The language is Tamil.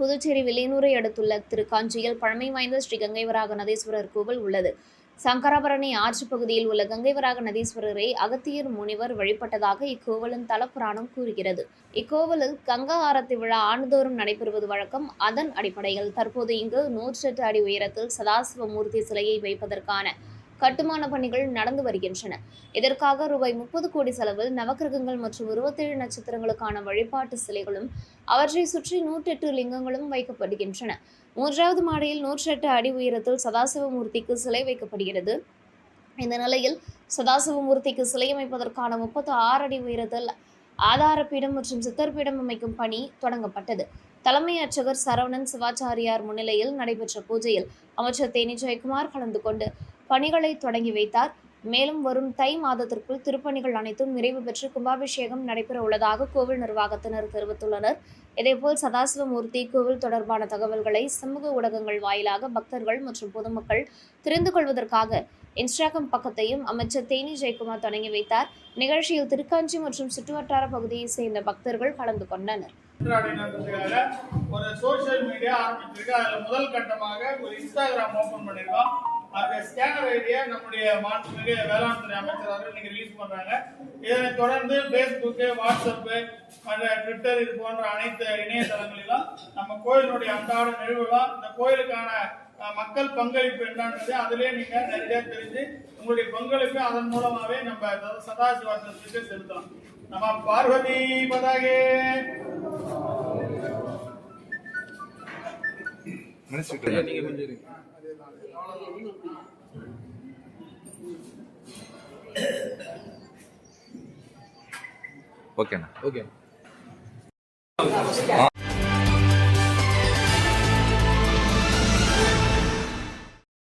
புதுச்சேரி வில்லியனூரை அடுத்துள்ள திருக்காஞ்சியில் பழமை வாய்ந்த ஸ்ரீ கங்கை வராக நதீஸ்வரர் கோவில் உள்ளது. சங்கராபரணி ஆற்று பகுதியில் உள்ள கங்கை வராக நதீஸ்வரரை அகத்தியர் முனிவர் வழிபட்டதாக இக்கோவிலின் தலப்புராணம் கூறுகிறது. இக்கோவிலில் கங்கா ஆரத்தி விழா ஆண்டுதோறும் நடைபெறுவது வழக்கம். அதன் அடிப்படையில் தற்போது இங்கு 108 அடி உயரத்தில் சதாசிவமூர்த்தி சிலையை வைப்பதற்கான கட்டுமான பணிகள் நடந்து வருகின்றன. இதற்காக ரூபாய் 30 கோடி செலவில் நவக்கிரகங்கள் மற்றும் 27 நட்சத்திரங்களுக்கான வழிபாட்டு சிலைகளும் அவற்றை சுற்றி 108 லிங்கங்களும் வைக்கப்படுகின்றன. 3வது மாடியில் 108 அடி உயரத்தில் சதாசிவமூர்த்திக்கு சிலை வைக்கப்படுகிறது. இந்த நிலையில் சதாசிவமூர்த்திக்கு சிலை அமைப்பதற்கான 36 அடி உயரத்தில் ஆதாரப்பீடம் மற்றும் சித்தர்பீடம் அமைக்கும் பணி தொடங்கப்பட்டது. தலைமை அர்ச்சகர் சரவணன் சிவாச்சாரியார் முன்னிலையில் நடைபெற்ற பூஜையில் அமைச்சர் தேனி ஜெயக்குமார் கலந்து கொண்டு பணிகளை தொடங்கி வைத்தார். மேலும் வரும் தை மாதத்திற்குள் திருப்பணிகள் அனைத்தும் நிறைவு பெற்று கும்பாபிஷேகம் நடைபெற உள்ளதாக கோவில் நிர்வாகத்தினர் தெரிவித்துள்ளனர். இதேபோல் சதாசிவமூர்த்தி கோவில் தொடர்பான தகவல்களை சமூக ஊடகங்கள் வாயிலாக பக்தர்கள் மற்றும் பொதுமக்கள் தெரிந்து கொள்வதற்காக இன்ஸ்டாகிராம் பக்கத்தையும் அமைச்சர் தேனி ஜெயக்குமார் தொடங்கி வைத்தார். நிகழ்ச்சியில் திருக்காஞ்சி மற்றும் சுற்றுவட்டார பகுதியை சேர்ந்த பக்தர்கள் கலந்து கொண்டனர். ஒரு சோசியல் மீடியா ஆரம்பிச்சிருக்கு. அதுல முதல் கட்டமாக ஒரு இன்ஸ்டாகிராம் ஓபன் பண்ணிருக்கோம். அந்த ஸ்கேனர் ஐடியா நம்முடைய மாண்புமிகு வேளாண் துறை அமைச்சர் அவர்கள் நீங்க ரிலீஸ் பண்றாங்க. இதனை தொடர்ந்து பேஸ்புக், வாட்ஸ்அப், ட்விட்டர் இது போன்ற அனைத்து இணையதளங்களிலும் நம்ம கோயிலுடைய அன்றாட நிகழ்வுலாம் இந்த கோயிலுக்கான மக்கள் பங்களிப்பு என்னன்றது அதிலே நீங்க நிறைய தெரிஞ்சு உங்களுடைய பங்களிப்பு அதன் மூலமாவே நம்ம சதாசிவத்துக்கு செலுத்தலாம். நம்ம பார்வதி பதாகே. ஓகேண்ணா.